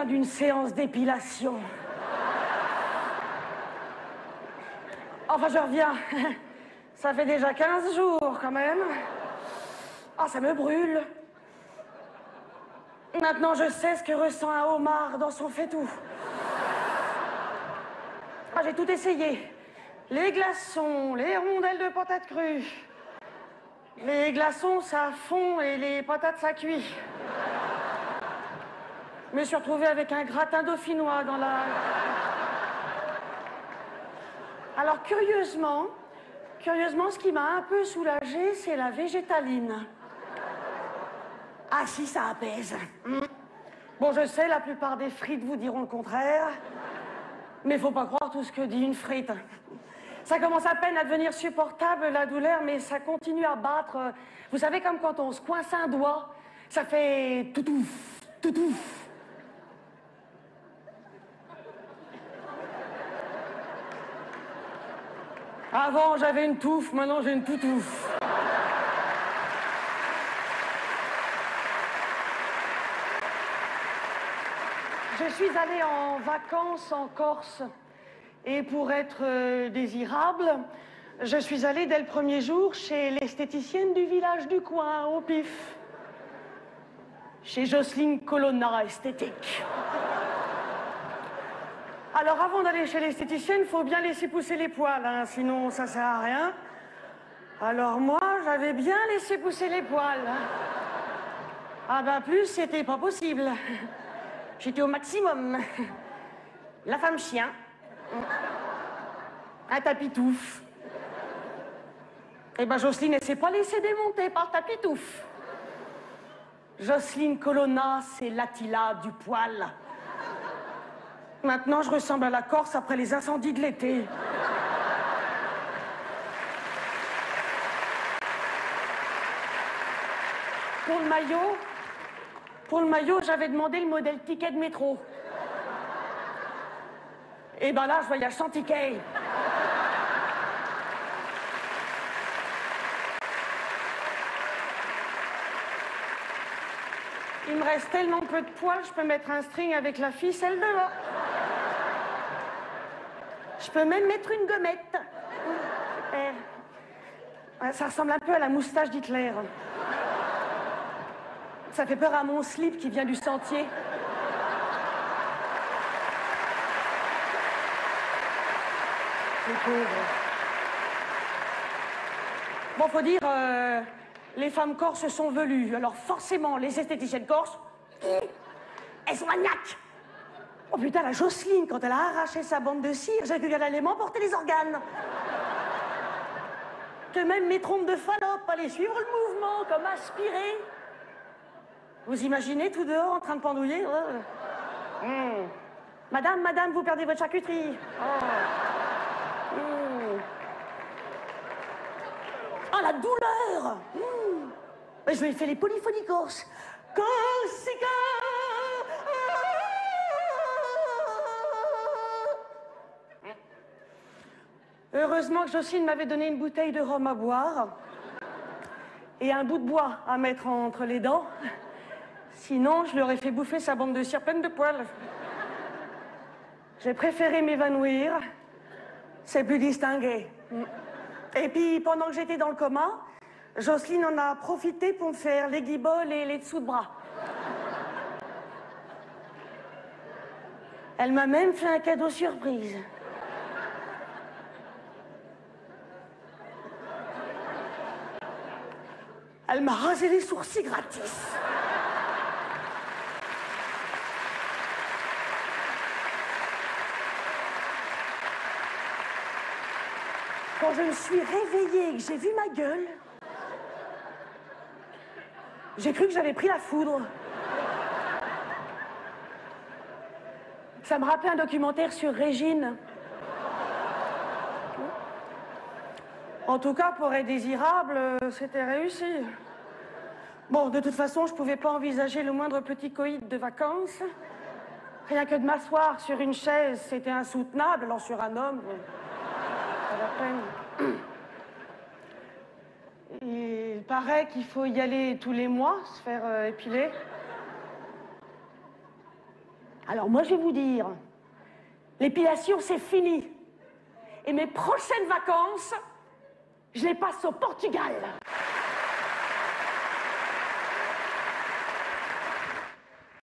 reviens d'une séance d'épilation. Enfin, je reviens. Ça fait déjà 15 jours, quand même. Ah, ça me brûle. Maintenant, je sais ce que ressent un homard dans son faitout. Ah, j'ai tout essayé. Les glaçons, les rondelles de patates crues. Les glaçons, ça fond et les patates, ça cuit. Je me suis retrouvée avec un gratin dauphinois dans la... Alors, curieusement, ce qui m'a un peu soulagée, c'est la végétaline. Ah si, ça apaise. Bon, je sais, la plupart des frites vous diront le contraire, mais faut pas croire tout ce que dit une frite. Ça commence à peine à devenir supportable, la douleur, mais ça continue à battre. Vous savez, comme quand on se coince un doigt, ça fait toutouf, toutouf. Avant, j'avais une touffe, maintenant j'ai une toutouf. Je suis allée en vacances en Corse. Et pour être désirable, je suis allée dès le premier jour chez l'esthéticienne du village du coin, au pif. Chez Jocelyne Colonna, esthétique. Alors avant d'aller chez l'esthéticienne, il faut bien laisser pousser les poils, hein, sinon ça sert à rien. Alors moi, j'avais bien laissé pousser les poils. Ah ben plus, c'était pas possible. J'étais au maximum. La femme chien. Un tapitouf. Eh ben Jocelyne, elle s'est pas laissée démonter par le tapitouf. Jocelyne Colonna, c'est l'Attila du poil. Maintenant, je ressemble à la Corse après les incendies de l'été. Pour le maillot, j'avais demandé le modèle ticket de métro. Et ben là, je voyage sans ticket. Il me reste tellement peu de poils, je peux mettre un string avec la ficelle devant. Je peux même mettre une gommette. Super. Ça ressemble un peu à la moustache d'Hitler. Ça fait peur à mon slip qui vient du sentier. Les pauvres. Bon, faut dire, les femmes corses sont velues. Alors forcément, les esthéticiennes corses, elles sont maniaques. Oh putain, la Jocelyne, quand elle a arraché sa bande de cire, j'ai cru qu'elle allait m'emporter les organes. Que même mes trompes de Fallope allaient suivre le mouvement, comme aspirées. Vous imaginez tout dehors en train de pendouiller? Madame, madame, vous perdez votre charcuterie. Oh, la douleur. Je lui ai fait les polyphonies corses. Corsica. Heureusement que Jocelyne m'avait donné une bouteille de rhum à boire et un bout de bois à mettre entre les dents. Sinon, je lui aurais fait bouffer sa bande de cire pleine de poils. J'ai préféré m'évanouir. C'est plus distingué. Et puis, pendant que j'étais dans le coma, Jocelyne en a profité pour me faire les guiboles et les dessous de bras. Elle m'a même fait un cadeau surprise. Elle m'a rasé les sourcils gratis. Quand je me suis réveillée et que j'ai vu ma gueule, j'ai cru que j'avais pris la foudre. Ça me rappelait un documentaire sur Régine. En tout cas, pour être désirable, c'était réussi. Bon, de toute façon, je pouvais pas envisager le moindre petit coït de vacances. Rien que de m'asseoir sur une chaise, c'était insoutenable. Alors sur un homme, pas la peine. Il paraît qu'il faut y aller tous les mois, se faire épiler. Alors moi, je vais vous dire, l'épilation, c'est fini. Et mes prochaines vacances, je les passe au Portugal.